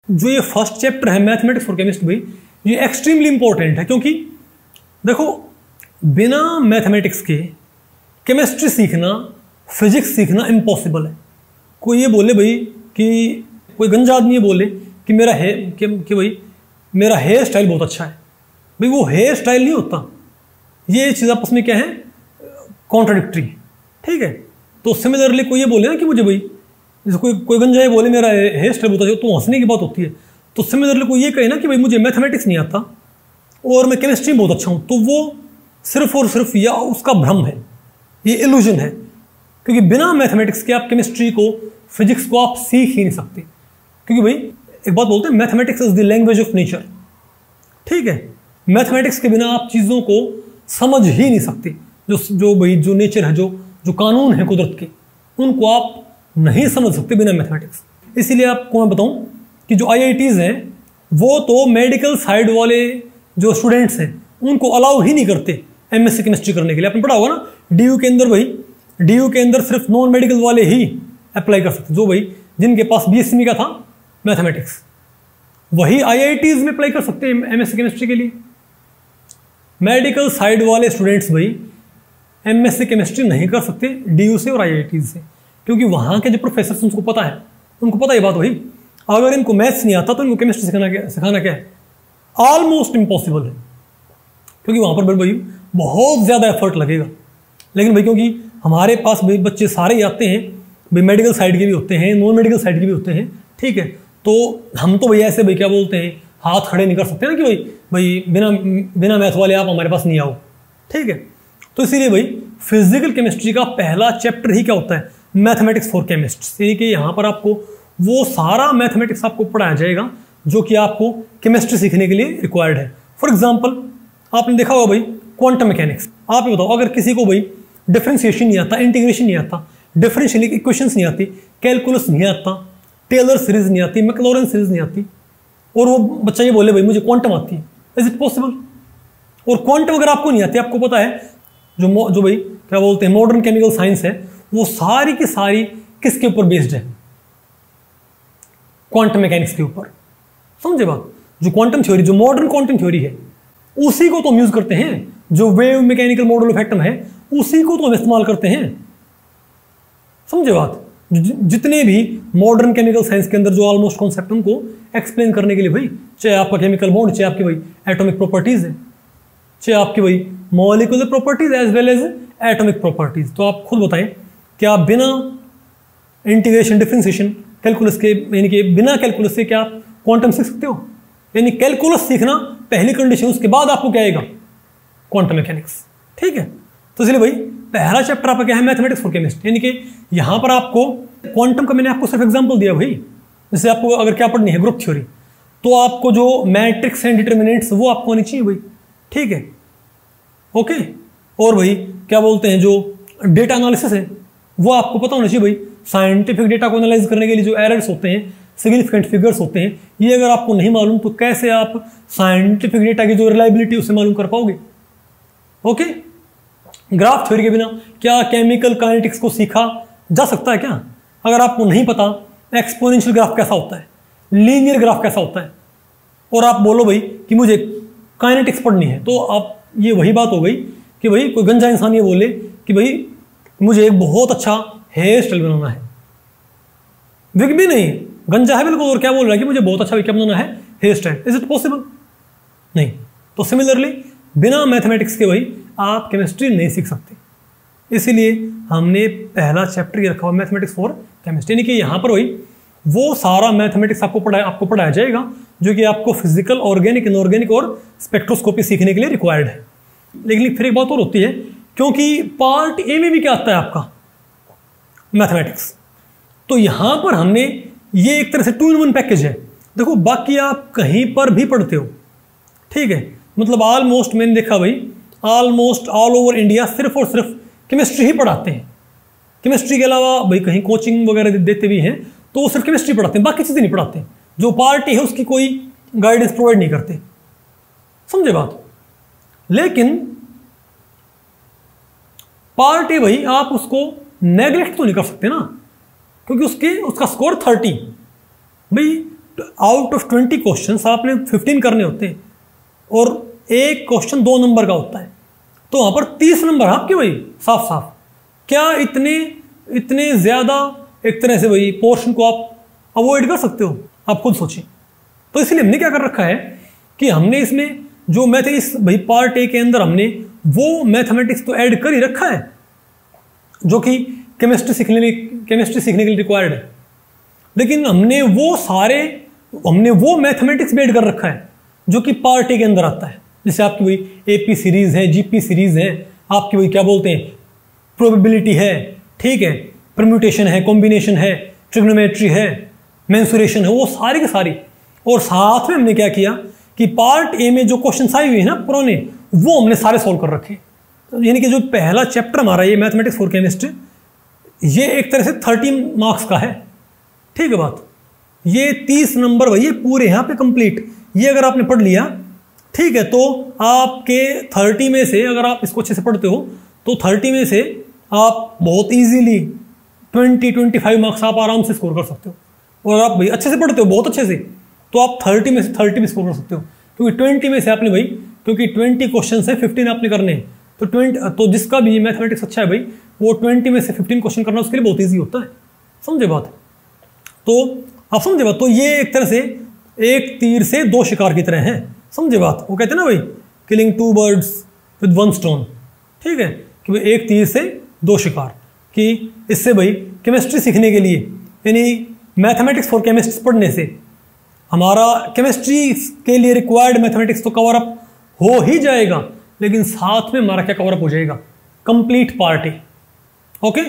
जो ये first chapter है मैथमेटिक्स फॉर केमिस्ट भाई, ये एक्सट्रीमली इंपॉर्टेंट है, क्योंकि देखो बिना मैथमेटिक्स के केमिस्ट्री सीखना, फिजिक्स सीखना इम्पॉसिबल है। कोई ये बोले भाई कि कोई गंजा आदमी ये बोले कि भाई मेरा हेयर स्टाइल बहुत अच्छा है, भाई वो हेयर स्टाइल नहीं होता, ये चीज़ आपस में क्या है, कॉन्ट्राडिक्टरी, ठीक है। तो सिमिलरली कोई ये बोले ना कि मुझे भाई जैसे कोई गंजा ये बोले मेरा हेयर स्टाइल बहुत अच्छा, तो हंसने की बात होती है। तो सिमिलरली कोई ये कहे ना कि भाई मुझे मैथमेटिक्स नहीं आता और मैं केमिस्ट्री में बहुत अच्छा हूँ, तो वो सिर्फ और सिर्फ या उसका भ्रम है, ये इल्यूजन है, क्योंकि बिना मैथमेटिक्स के आप केमिस्ट्री को, फिजिक्स को आप सीख ही नहीं सकते। क्योंकि भाई एक बात बोलते हैं, mathematics is the language of nature, ठीक है। मैथमेटिक्स के बिना आप चीज़ों को समझ ही नहीं सकते। जो नेचर है, जो कानून है कुदरत के, उनको आप नहीं समझ सकते बिना मैथमेटिक्स। इसीलिए आपको मैं बताऊं कि जो IITs हैं वो तो मेडिकल साइड वाले जो स्टूडेंट्स हैं उनको अलाउ ही नहीं करते MSc केमिस्ट्री करने के लिए। आपने पढ़ा होगा ना, DU के अंदर भाई, DU के अंदर सिर्फ नॉन मेडिकल वाले ही अप्लाई कर सकते, जो भाई जिनके पास BSc में का था मैथमेटिक्स, वही IITs में अप्लाई कर सकते हैं MSc केमिस्ट्री के लिए। मेडिकल साइड वाले स्टूडेंट्स भाई MSc केमिस्ट्री नहीं कर सकते DU से और IITs से, क्योंकि वहाँ के जो प्रोफेसर उनको पता है ये बात। वही अगर इनको मैथ्स नहीं आता तो इनको केमिस्ट्री सिखाना क्या है, ऑलमोस्ट इम्पॉसिबल है, क्योंकि वहाँ पर भाई बहुत ज़्यादा एफर्ट लगेगा। लेकिन भाई क्योंकि हमारे पास भाई बच्चे सारे ही आते हैं, भाई मेडिकल साइड के भी होते हैं, नॉन मेडिकल साइड के भी होते हैं, ठीक है। तो हम तो भाई ऐसे भाई क्या बोलते हैं, हाथ खड़े नहीं कर सकते ना कि भाई बिना मैथ वाले आप हमारे पास नहीं आओ, ठीक है। तो इसीलिए भाई फिजिकल केमिस्ट्री का पहला चैप्टर ही क्या होता है, मैथमेटिक्स फॉर केमिस्ट्स। यानी कि यहाँ पर आपको वो सारा मैथमेटिक्स आपको पढ़ाया जाएगा जो कि आपको केमिस्ट्री सीखने के लिए रिक्वायर्ड है। फॉर एग्जाम्पल आपने देखा होगा भाई क्वांटम मैकेनिक्स। आप ये बताओ, अगर किसी को भाई डिफरेंशिएशन नहीं आता, इंटीग्रेशन नहीं आता, डिफरेंशियल इक्वेशंस नहीं आती, कैलकुलस नहीं आता, टेलर सीरीज नहीं आती, मैक्लॉरेन सीरीज नहीं आती, और वो बच्चा ये बोले भाई मुझे क्वांटम आती है, इज इट पॉसिबल? और क्वांटम अगर आपको नहीं आती, आपको पता है जो भाई क्या बोलते हैं मॉडर्न केमिकल साइंस है, वो सारी की सारी किसके ऊपर बेस्ड है, क्वांटम मैकेनिक्स के ऊपर। समझे बात? जो क्वांटम थ्योरी, जो मॉडर्न क्वांटम थ्योरी है, उसी को तो हम यूज करते हैं। जो wave mechanical model of atom है, उसी को तो हम इस्तेमाल करते हैं। समझे बात? जितने भी मॉडर्न केमिकल साइंस के अंदर जो ऑलमोस्ट कॉन्सेप्ट, उनको एक्सप्लेन करने के लिए भाई, चाहे आपका केमिकल बॉन्ड, चाहे आपकी भाई एटॉमिक प्रॉपर्टीज है, चाहे आपकी भाई molecular properties as well as atomic properties. तो आप खुद बताएं कि आप बिना इंटीग्रेशन, डिफरेंशिएशन, कैलकुलस के, यानी कि बिना कैलकुलस के क्या आप क्वांटम सीख सकते हो? यानी कैलकुलस सीखना पहली कंडीशन, उसके बाद आपको क्या आएगा, क्वांटम मैकेनिक्स, ठीक है। तो इसलिए भाई पहला चैप्टर आपका क्या है, मैथमेटिक्स फॉर केमिस्ट। यानी कि यहां पर आपको क्वांटम का मैंने आपको सिर्फ एग्जांपल दिया भाई। जैसे आपको अगर क्या पढ़नी है, ग्रुप थ्योरी, तो आपको जो मैट्रिक्स एंड डिटर्मिनेंट्स वो आपको आनी चाहिए भाई, ठीक है, ओके। और भाई क्या बोलते हैं, जो डेटा एनालिसिस है वो आपको पता होना चाहिए भाई। साइंटिफिक डेटा को एनालाइज करने के लिए जो एरर्स होते हैं, सिग्निफिकेंट फिगर्स होते हैं, ये अगर आपको नहीं मालूम तो कैसे आप साइंटिफिक डेटा की जो रिलायबिलिटी उसे मालूम कर पाओगे, ओके। ग्राफ थ्योरी के बिना क्या केमिकल काइनेटिक्स को सीखा जा सकता है क्या? अगर आपको नहीं पता एक्सपोनेंशियल ग्राफ कैसा होता है, लीनियर ग्राफ कैसा होता है, और आप बोलो भाई कि मुझे काइनेटिक्स पढ़नी है, तो आप, ये वही बात हो गई कि भाई कोई गंजा इंसान ये बोले कि भाई मुझे एक बहुत अच्छा हेयर स्टाइल बनाना है, विग भी नहीं, गंजा है बिल्कुल, और क्या बोल रहा है कि मुझे बहुत अच्छा क्या बनाना है, hairstyle. Is it possible? नहीं। तो सिमिलरली बिना मैथमेटिक्स के भाई आप केमिस्ट्री नहीं सीख सकते। इसीलिए हमने पहला चैप्टर ये रखा हुआ, मैथमेटिक्स फॉर केमिस्ट्री। यानी कि यहाँ पर वही वो सारा मैथमेटिक्स आपको पढ़ाया जाएगा जो कि आपको फिजिकल, ऑर्गेनिक, इनऑर्गेनिक और स्पेक्ट्रोस्कोपी सीखने के लिए रिक्वायर्ड है। लेकिन फिर एक बात और होती है, क्योंकि पार्ट ए में भी क्या आता है आपका, मैथमेटिक्स, तो यहां पर हमने ये एक तरह से 2-in-1 पैकेज है। देखो बाकी आप कहीं पर भी पढ़ते हो, ठीक है, मतलब ऑलमोस्ट मैंने देखा भाई, ऑलमोस्ट ऑल ओवर इंडिया सिर्फ और सिर्फ केमिस्ट्री ही पढ़ाते हैं। केमिस्ट्री के अलावा भाई कहीं कोचिंग वगैरह देते भी हैं तो वो सिर्फ केमिस्ट्री पढ़ाते हैं, बाकी चीज़ें नहीं पढ़ाते। जो पार्ट है उसकी कोई गाइडेंस प्रोवाइड नहीं करते। समझे बात? लेकिन पार्ट ए भाई आप उसको नेग्लेक्ट तो नहीं कर सकते ना, क्योंकि उसका स्कोर 30 भाई आउट ऑफ 20 क्वेश्चन आपने 15 करने होते हैं और एक क्वेश्चन 2 नंबर का होता है, तो वहां पर 30 नंबर आपके भाई साफ साफ। क्या इतने ज्यादा एक तरह से भाई पोर्शन को आप अवॉइड कर सकते हो? आप खुद सोचिए। तो इसलिए हमने क्या कर रखा है कि हमने इसमें जो मैथमेटिक्स भाई पार्ट ए के अंदर हमने वो मैथमेटिक्स तो ऐड कर ही रखा है जो कि केमिस्ट्री सीखने के लिए रिक्वायर्ड है, लेकिन हमने वो मैथमेटिक्स भी ऐड कर रखा है जो कि पार्ट ए के अंदर आता है। जैसे आपकी वही एपी सीरीज है, जीपी सीरीज है, आपकी वही क्या बोलते हैं प्रोबेबिलिटी है, ठीक है, परम्यूटेशन है, कॉम्बिनेशन है, ट्रिग्नोमेट्री है, मेंसुरेशन है, वो सारी की सारी। और साथ में हमने क्या किया कि पार्ट ए में जो क्वेश्चन आए हुए हैं ना पुराने, वो हमने सारे सॉल्व कर रखे। तो यानी कि जो पहला चैप्टर हमारा ये मैथमेटिक्स फॉर केमिस्ट्री, ये एक तरह से 30 मार्क्स का है, ठीक है बात। ये 30 नंबर भाई पूरे यहाँ पे कंप्लीट, ये अगर आपने पढ़ लिया, ठीक है, तो आपके 30 में से अगर आप इसको अच्छे से पढ़ते हो तो 30 में से आप बहुत इजीली 20-25 मार्क्स आप आराम से स्कोर कर सकते हो। और आप भाई अच्छे से पढ़ते हो, बहुत अच्छे से, तो आप 30 में से 30 भी स्कोर कर सकते हो, क्योंकि 20 में से आपने भाई, क्योंकि 20 क्वेश्चन है, 15 आपने करने हैं, तो जिसका भी मैथमेटिक्स अच्छा है भाई, वो 20 में से 15 क्वेश्चन करना उसके लिए बहुत ईजी होता है। समझे बात? तो आप समझे बात? तो ये एक तरह से एक तीर से 2 शिकार की तरह है। समझे बात? वो कहते हैं ना भाई, किलिंग 2 बर्ड्स विद 1 स्टोन, ठीक है, कि भाई एक तीर से 2 शिकार, कि इससे भाई केमिस्ट्री सीखने के लिए, यानी मैथमेटिक्स फॉर केमिस्ट्री पढ़ने से हमारा केमिस्ट्री के लिए रिक्वायर्ड मैथमेटिक्स तो कवर अप हो ही जाएगा, लेकिन साथ में हमारा क्या कवर अप हो जाएगा? Complete part A. ओके।